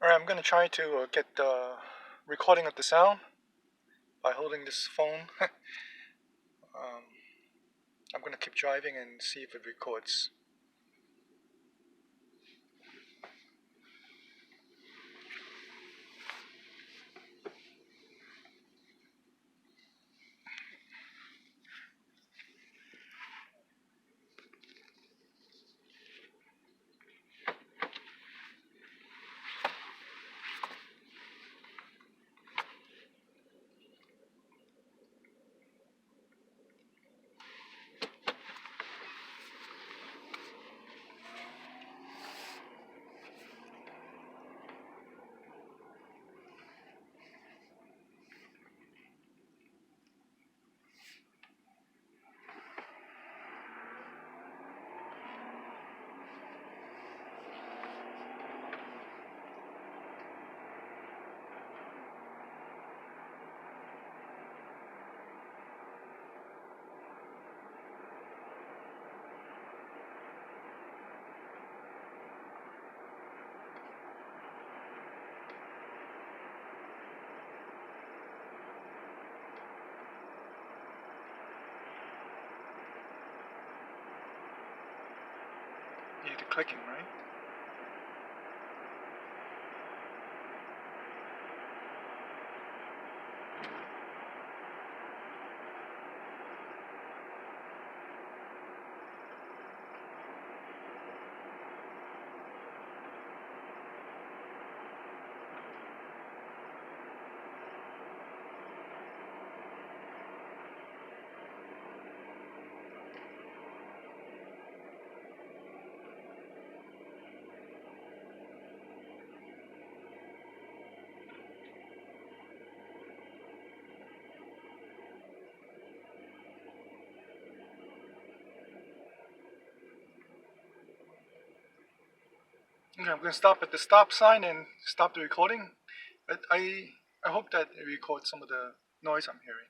Alright, I'm going to try to get the recording of the sound by holding this phone. I'm going to keep driving and see if it records. You hear the clicking, right? Okay, I'm going to stop at the stop sign and stop the recording. But I hope that it records some of the noise I'm hearing.